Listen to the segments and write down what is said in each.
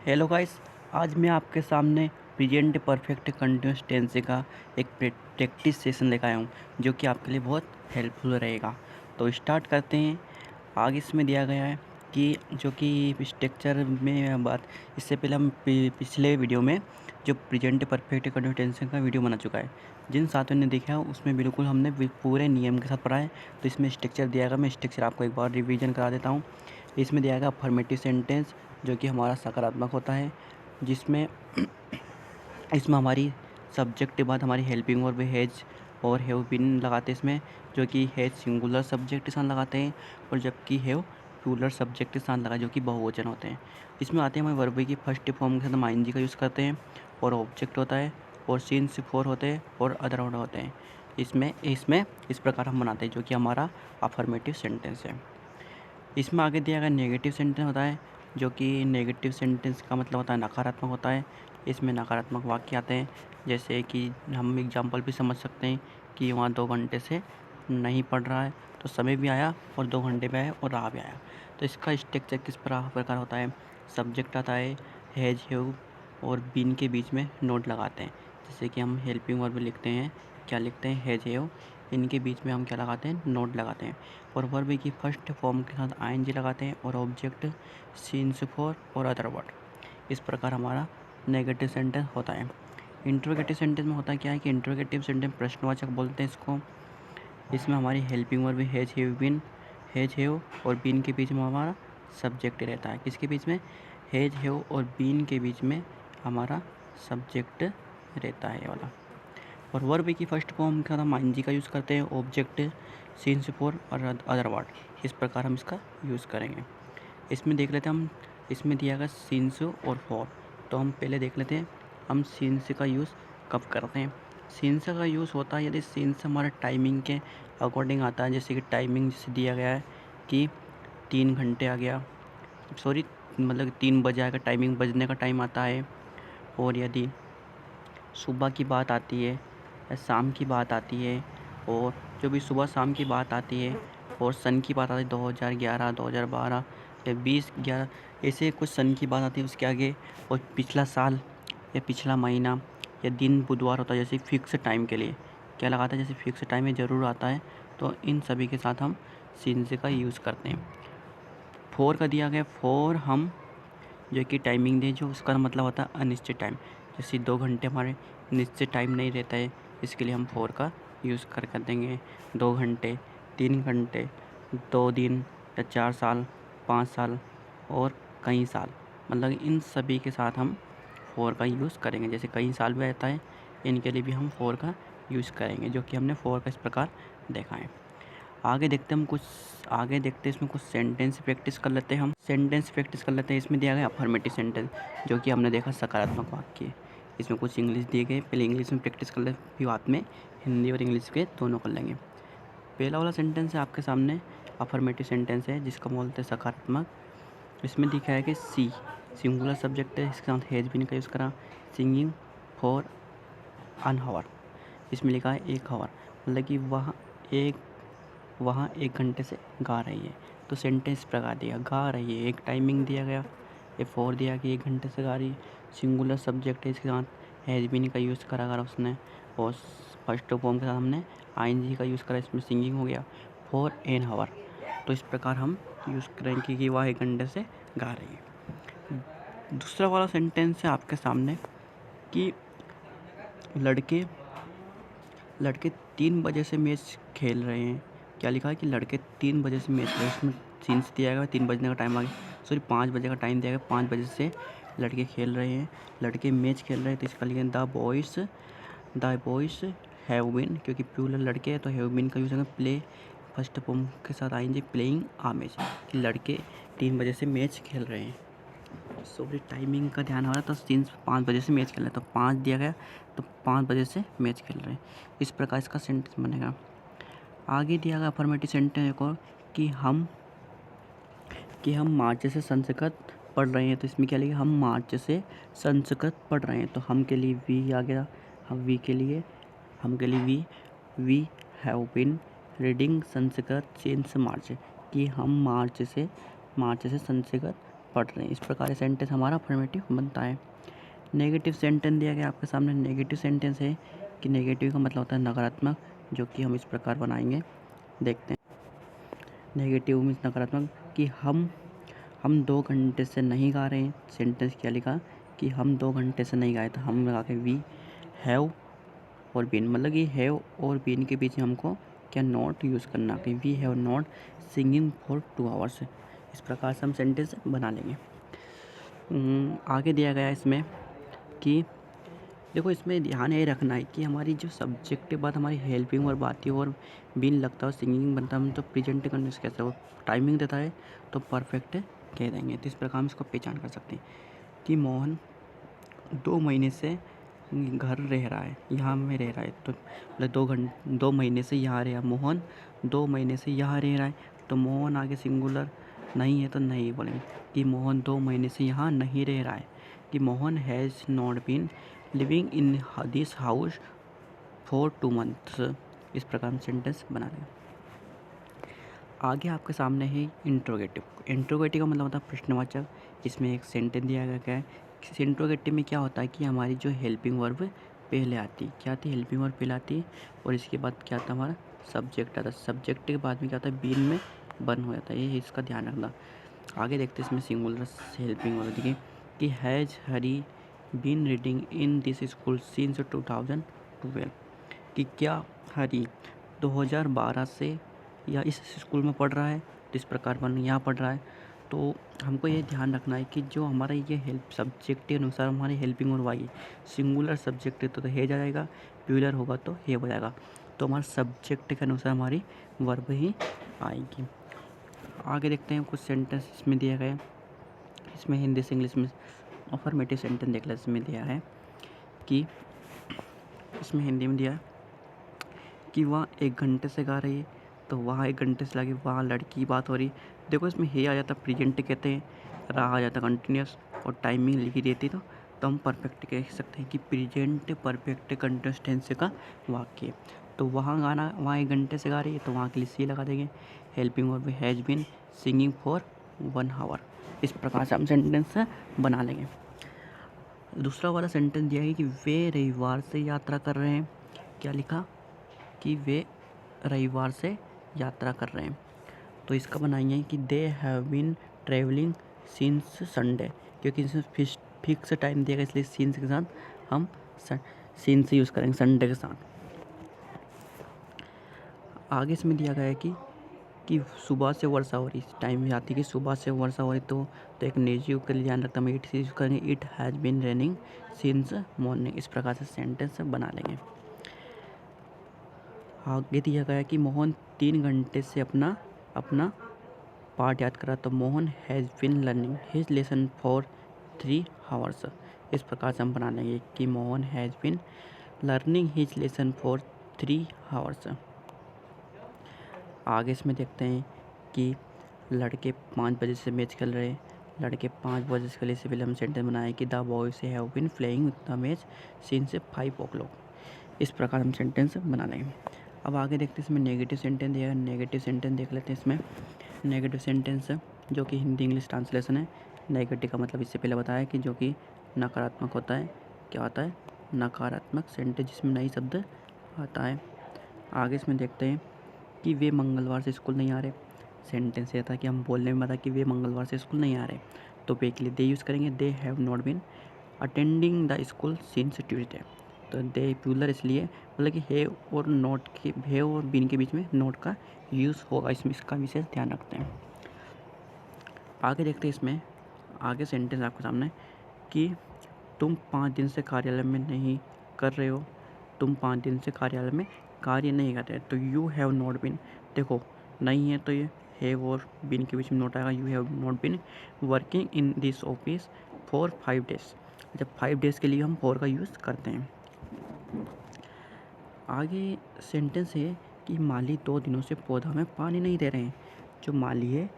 Hello guys. आज मैं आपके सामने प्रेजेंट परफेक्ट कंटिन्यूअस टेंस का एक प्रैक्टिस सेशन लेकर आया हूँ जो कि आपके लिए बहुत हेल्पफुल रहेगा। तो स्टार्ट करते हैं। आगे इसमें दिया गया है कि जो कि स्ट्रक्चर में बात, इससे पहले हम पिछले वीडियो में जो प्रेजेंट परफेक्ट कंटिन्यूअस टेंस का वीडियो बना चुका है। जिन साथियों ने देखा है उसमें बिल्कुल हमने पूरे नियम के साथ पढ़ा है। तो इसमें स्ट्रक्चर दिया गया, मैं स्ट्रक्चर आपको एक बार रिवीजन करा देता हूँ। इसमें दिया गया अफर्मेटिव सेंटेंस जो कि हमारा सकारात्मक होता है, जिसमें इसमें हमारी सब्जेक्ट के बाद हमारी हेल्पिंग वर्ब हैज और हैव बीन लगाते हैं इसमें, जो कि हैज सिंगुलर सब्जेक्ट के साथ लगाते हैं और जबकि हैव प्लूरल सब्जेक्ट के साथ लगा जो कि बहुवचन होते हैं। इसमें आते हैं हमारे वर्ब की फर्स्ट फॉर्म के साथ हम आईएनजी का यूज़ करते हैं और ऑब्जेक्ट होता है और सिंस फोर होते हैं और अदर वर्ड होते हैं। इसमें इसमें इस प्रकार हम बनाते हैं जो कि हमारा अफर्मेटिव सेंटेंस है। इसमें आगे दिया गया नेगेटिव सेंटेंस होता है, जो कि नेगेटिव सेंटेंस का मतलब होता है नकारात्मक होता है। इसमें नकारात्मक वाक्य आते हैं, जैसे कि हम एग्जांपल भी समझ सकते हैं कि वहाँ 2 घंटे से नहीं पढ़ रहा है, तो समय भी आया और 2 घंटे भी आया और रहा भी आया। तो इसका स्ट्रक्चर किस प्रकार होता है। सब्जेक्ट आता है हैज हैव और बीन के बीच में नोट लगाते हैं, जैसे कि हम हेल्पिंग वर्ब लिखते हैं, क्या लिखते हैं हैज हैव, इनके बीच में हम क्या लगाते हैं, नोट लगाते हैं। और वर्ब की फर्स्ट फॉर्म के साथ आईएनजी लगाते हैं और ऑब्जेक्ट सीन्स फॉर और अदर वर्ड। इस प्रकार हमारा नेगेटिव सेंटेंस होता है। इंट्रोगेटिव सेंटेंस में होता क्या है कि इंट्रोगेटिव सेंटेंस प्रश्नवाचक बोलते हैं इसको। इसमें हमारी helping verb has have been, has have और बीन के बीच में हमारा सब्जेक्ट रहता है। किसके बीच में, हैज हैव और बीन के बीच में हमारा सब्जेक्ट रहता है ये वाला। और वर्ब की फर्स्ट फॉर्म का हम आईएनजी का यूज़ करते हैं, ऑब्जेक्ट सीन्स फॉर और अदर वर्ड। इस प्रकार हम इसका यूज़ करेंगे। इसमें देख लेते हैं हम, इसमें दिया गया सीन्स और फॉर। तो हम पहले देख लेते हैं हम सीन्स का यूज़ कब करते हैं। सीन्स का यूज़ होता है यदि सीन्स हमारे टाइमिंग के अकॉर्डिंग आता है, जैसे कि टाइमिंग जैसे दिया गया है कि 3 घंटे आ गया, सॉरी मतलब 3 बजे आएगा, टाइमिंग बजने का टाइम आता है। और यदि सुबह की बात आती है या शाम की बात आती है, और जो भी सुबह शाम की बात आती है और सन की बात आती है 2011, 2012 या 2011, ऐसे कुछ सन की बात आती है उसके आगे, और पिछला साल या पिछला महीना या दिन बुधवार होता है, जैसे फ़िक्स टाइम के लिए क्या लगाता है, जैसे फ़िक्स टाइम में ज़रूर आता है। तो इन सभी के साथ हम सीन्स का यूज़ करते हैं। फोर का दिया गया, फोर हम जो कि टाइमिंग दें, जो उसका मतलब होता है अनिश्चित टाइम, जैसे 2 घंटे हमारे निश्चित टाइम नहीं रहता है, इसके लिए हम फोर का यूज़ कर देंगे। 2 घंटे, 3 घंटे, 2 दिन या 4 साल, 5 साल और कई साल, मतलब इन सभी के साथ हम फोर का यूज़ करेंगे। जैसे कई साल भी रहता है, इनके लिए भी हम फोर का यूज़ करेंगे, जो कि हमने फोर का इस प्रकार देखा है। आगे देखते हैं इसमें कुछ सेंटेंस प्रैक्टिस कर लेते हैं। हम सेंटेंस प्रैक्टिस कर लेते हैं। इसमें दिया गया अफर्मेटिव सेंटेंस, जो कि हमने देखा सकारात्मक वाक्य। इसमें कुछ इंग्लिश दिए गए, पहले इंग्लिश में प्रैक्टिस कर लेते, फिर बाद में हिंदी और इंग्लिश के दोनों कर लेंगे। पहला वाला सेंटेंस है आपके सामने, अफर्मेटिव सेंटेंस है जिसका बोलते हैं सकारात्मक। इसमें दिखा है कि सी सिंगुलर सब्जेक्ट है, इसके साथ हैज बीन का यूज़ करा। सिंगिंग फॉर एन हावर, इसमें लिखा है 1 आवर, मतलब कि वहाँ 1 घंटे से गा रही है। तो सेंटेंस प्रकार दिया, गा रही है, एक टाइमिंग दिया गया, ये फॉर दिया कि 1 घंटे से गा रही है। सिंगुलर सब्जेक्ट है, इसके साथ हैज़ बीन का यूज़ करा अगर उसने, और फर्स्ट फॉर्म के साथ हमने आईएनजी का यूज़ करा, इसमें सिंगिंग हो गया फॉर एन हावर। तो इस प्रकार हम यूज़ करेंगे कि वह 1 घंटे से गा रही है। दूसरा वाला सेंटेंस है आपके सामने कि लड़के 3 बजे से मैच खेल रहे हैं। क्या लिखा है कि लड़के 3 बजे से मैच खेल रहे हैं, इसमें सीन्स दिया गया, 3 बजने का टाइम आ गया, सॉरी 5 बजे का टाइम दिया गया, 5 बजे से लड़के खेल रहे हैं, लड़के मैच खेल रहे हैं। तो इसका लिखे द बॉयज़ हैव बीन, क्योंकि प्लूरल लड़के हैं तो हैव बीन का यूज़ है। प्ले फर्स्ट फॉर्म के साथ आएंगे, प्लेइंग आ मैच, कि लड़के 3 बजे से मैच खेल रहे हैं। सॉरी टाइमिंग का ध्यान हो रहा है, तो सीन्स 5 बजे से मैच खेल रहे हैं, तो 5 दिया गया, तो 5 बजे से मैच खेल रहे हैं। इस प्रकार इसका सेंटेंस बनेगा। आगे दिया गया अफर्मेटिव सेंटेंस एक और, कि हम मार्च से संस्कृत पढ़ रहे हैं। तो इसमें क्या लिखा, हम मार्च से संस्कृत पढ़ रहे हैं। तो हम के लिए वी आ गया, हम के लिए we have been reading Sanskrit since March, कि हम मार्च से संस्कृत पढ़ रहे हैं। इस प्रकार सेंटेंस हमारा अफर्मेटिव बनता है। नेगेटिव सेंटेंस दिया गया आपके सामने। नेगेटिव सेंटेंस है कि नेगेटिव का मतलब होता है नकारात्मक, जो कि हम इस प्रकार बनाएंगे, देखते हैं। नेगेटिव मीन्स नकारात्मक कि हम 2 घंटे से नहीं गा रहे हैं। सेंटेंस क्या लिखा कि हम 2 घंटे से नहीं गाए, तो हम लगा के वी हैव और बीन, मतलब कि हैव और बीन के बीच में हमको क्या नॉट यूज़ करना कि we have not singing for 2 hours. इस प्रकार से हम सेंटेंस बना लेंगे। आगे दिया गया इसमें कि देखो, इसमें ध्यान ये रखना है कि हमारी जो सब्जेक्ट के बाद हमारी हेल्पिंग वर्ब आती है और बीन लगता है और सिंगिंग बनता है, तो प्रेजेंट कंटिन्यूअस कैसे हो, टाइमिंग देता है तो परफेक्ट कह देंगे। तो इस प्रकार हम इसको पहचान कर सकते हैं कि मोहन 2 महीने से घर रह रहा है, यहाँ में रह रहा है, तो मतलब 2 महीने से यहाँ रहा। मोहन 2 महीने से यहाँ रह रहा है, तो मोहन आगे सिंगुलर नहीं है तो नहीं बोलेंगे कि मोहन 2 महीने से यहाँ नहीं रह रहा है, कि Mohan has not been living in this house for 2 months. इस प्रकार हम सेंटेंस बना रहे हैं। आगे आपके सामने है इंट्रोगेटिव। इंट्रोगेटिव का मतलब होता है प्रश्नवाचक। इसमें एक सेंटेंस दिया गया है। इंट्रोगेटिव में क्या होता है कि हमारी जो हेल्पिंग वर्ब पहले आती है, क्या आती है, हेल्पिंग वर्ब पहले आती है और इसके बाद क्या आता है, हमारा सब्जेक्ट आता है। सब्जेक्ट के बाद में क्या होता है, बीन में बन हो जाता है। ये इसका ध्यान रखना। आगे देखते हैं इसमें सिंगुलर हेल्पिंग वर्ब देखिए कि has Hari been reading in this school since 2012, कि क्या हरी 2012 से या इस स्कूल में पढ़ रहा है, तो इस प्रकार बन यहाँ पढ़ रहा है। तो हमको ये ध्यान रखना है कि जो हमारा ये हेल्प सब्जेक्ट के अनुसार हमारी हेल्पिंग वर्ब आएगी। सिंगुलर सब्जेक्ट है तो हैज आ जाएगा, प्लूरल होगा तो हैव हो जाएगा। तो हमारे सब्जेक्ट के अनुसार हमारी वर्ब ही आएगी। आगे देखते हैं कुछ सेंटेंस इसमें दिया गया है। इसमें हिंदी से इंग्लिश में अफर्मेटिव सेंटेंस देख लें। इसमें दिया है कि इसमें हिंदी में दिया है कि वह 1 घंटे से गा रही है, तो वहाँ 1 घंटे से लगे, वहाँ लड़की की बात हो रही। देखो, इसमें हे आ जाता प्रेजेंट कहते हैं, रहा आ जाता कंटिन्यूस और टाइमिंग लिखी रहती, तो हम परफेक्ट कह सकते हैं कि प्रेजेंट परफेक्ट कंटिन्यूस टेंस का वाक्य। तो वहाँ गाना, वहाँ 1 घंटे से गा रही है, तो वहाँ के लिए सी लगा देंगे। Helping verb has been singing for 1 hour. इस प्रकार से हम सेंटेंस बना लेंगे। दूसरा वाला सेंटेंस दिया है कि वे रविवार से यात्रा कर रहे हैं। क्या लिखा कि वे रविवार से यात्रा कर रहे हैं, तो इसका बनाएंगे कि they have been travelling since Sunday, क्योंकि इसमें फिक्स टाइम दिया गया, इसलिए सिंस के साथ हम सिंस यूज़ करेंगे, संडे के साथ। आगे इसमें दिया गया है कि सुबह से वर्षा हो रही, टाइम आती है कि सुबह से वर्षा हो रही, तो एक नेगेटिव के लिए ध्यान रखता हूँ, इट से यूज़ करेंगे it has been raining since morning. इस प्रकार से सेंटेंस बना लेंगे। आगे दिया गया कि मोहन 3 घंटे से अपना पाठ याद करा, तो Mohan has been learning his lesson for 3 hours. इस प्रकार से हम बना लेंगे कि Mohan has been learning his lesson for 3 hours. आगे इसमें देखते हैं कि लड़के 5 बजे से मैच खेल रहे हैं। लड़के 5 बजे से खेले से पहले हम सेंटेंस बनाए कि the boys have been playing the match since 5 o'clock। इस प्रकार हम सेंटेंस बना लेंगे। अब आगे देखते हैं इसमें नेगेटिव सेंटेंस दिया है। नेगेटिव सेंटेंस देख लेते हैं। इसमें नेगेटिव सेंटेंस जो कि हिंदी इंग्लिश ट्रांसलेशन है। नेगेटिव का मतलब इससे पहले बताया कि जो कि नकारात्मक होता है। क्या होता है? नकारात्मक सेंटेंस जिसमें नई शब्द आता है। आगे इसमें देखते हैं कि वे मंगलवार से स्कूल नहीं आ रहे। सेंटेंस ये था कि हम बोलने में बता कि वे मंगलवार से स्कूल नहीं आ रहे, तो वे के लिए दे यूज़ करेंगे। They have not been attending the school since Tuesday, तो दे प्लूरल इसलिए मतलब कि हैव और नॉट के, हैव और बीन के बीच में नॉट का यूज़ होगा। इसमें इसका विशेष ध्यान रखते हैं। आगे देखते हैं इसमें आगे सेंटेंस आपके सामने कि तुम 5 दिन से कार्यालय में नहीं कर रहे हो। तुम 5 दिन से कार्यालय में कार्य नहीं कर रहे, तो यू हैव नॉट बीन। देखो, नहीं है तो ये हैव और बीन के बीच में नोट आएगा। You have not been working in this office for 5 days। जब 5 days के लिए हम फॉर का यूज़ करते हैं। आगे सेंटेंस है कि माली 2 दिनों से पौधा में पानी नहीं दे रहे हैं। जो माली है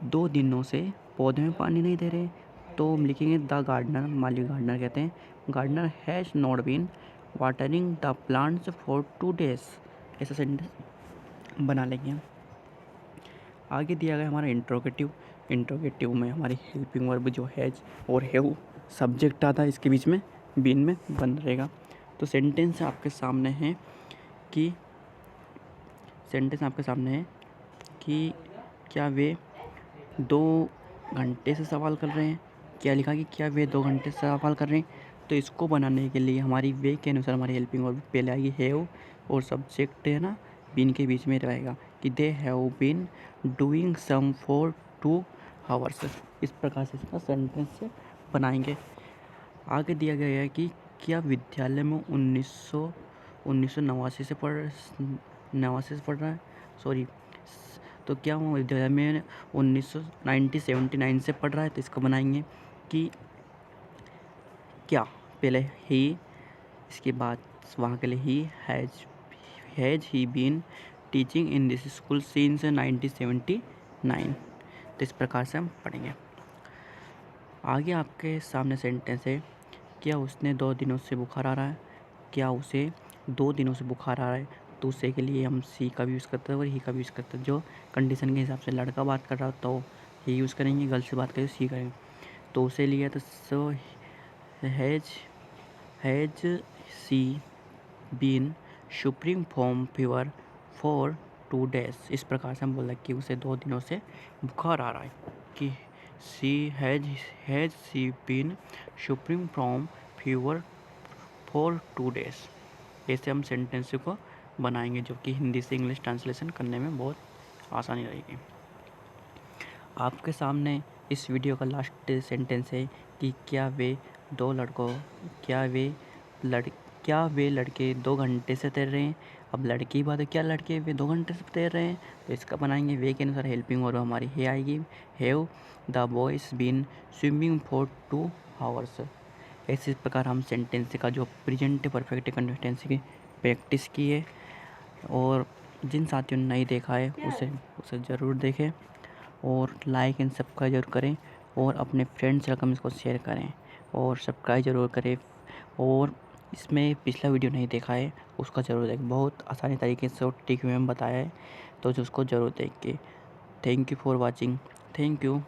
2 दिनों से पौधे में पानी नहीं दे रहे, तो हम लिखेंगे द गार्डनर, माली गार्डनर कहते हैं, gardener has not been watering the plants for 2 days। ऐसा सेंटेंस बना लेंगे हम। आगे दिया गया हमारा इंट्रोगेटिव। इंट्रोगेटिव में हमारी हेल्पिंग वर्ब जो हैज और हैव सब्जेक्ट आता है, इसके बीच में बीन में बन रहेगा। तो सेंटेंस आपके सामने है कि क्या वे 2 घंटे से सवाल कर रहे हैं। क्या लिखा कि क्या वे 2 घंटे से सवाल कर रहे हैं। तो इसको बनाने के लिए हमारी वे के अनुसार हमारी हेल्पिंग वर्ब पहले आएगी हैव और सब्जेक्ट है ना बीन के बीच में रहेगा कि they have been doing some for 2 hours. इस प्रकार से इसका सेंटेंस बनाएंगे। आगे दिया गया है कि क्या विद्यालय में 1989 से पढ़ रहा है। सॉरी, तो क्या वो विद्यालय में 1979 से पढ़ रहा है। तो इसको बनाएंगे कि क्या पहले ही, इसके बाद वहाँ के लिए he has he been teaching in this school since 1979। तो इस प्रकार से हम पढ़ेंगे। आगे आपके सामने सेंटेंस है क्या उसने 2 दिनों से बुखार आ रहा है। क्या उसे 2 दिनों से बुखार आ रहा है। तो उसे के लिए हम सी का भी यूज़ करते हैं और ही का भी यूज़ करते हैं। जो कंडीशन के हिसाब से लड़का बात कर रहा हो तो ही यूज़ करेंगे, गर्ल से बात करें तो सी करेंगे। तो उसे लिया तो so has she been suffering from fever for 2 days। इस प्रकार से हम बोल रहे हैं कि उसे 2 दिनों से बुखार आ रहा है कि has she been suffering from fever for 2 days। ऐसे हम सेंटेंस को बनाएंगे जो कि हिंदी से इंग्लिश ट्रांसलेशन करने में बहुत आसानी रहेगी। आपके सामने इस वीडियो का लास्ट सेंटेंस है कि क्या वे लड़के 2 घंटे से तैर रहे हैं। अब लड़के की बात है, क्या लड़के वे 2 घंटे से तैर रहे हैं। तो इसका बनाएंगे वे के अनुसार हेल्पिंग वर्ब हमारी हे आएगी have the boys been swimming for 2 hours। इसी प्रकार हम सेंटेंस का जो प्रेजेंट परफेक्ट कंटिन्यूअस टेंस की प्रैक्टिस की है और जिन साथियों ने नहीं देखा है उसे ज़रूर देखें और लाइक एंड सब्सक्राइब जरूर करें और अपने फ्रेंड्स सर्कल में इसको शेयर करें और सब्सक्राइब जरूर करें। और इसमें पिछला वीडियो नहीं देखा है उसका ज़रूर देखें, बहुत आसानी तरीके से और टिक में बताया है, तो उसको ज़रूर देखिए। Thank you for watching. Thank you.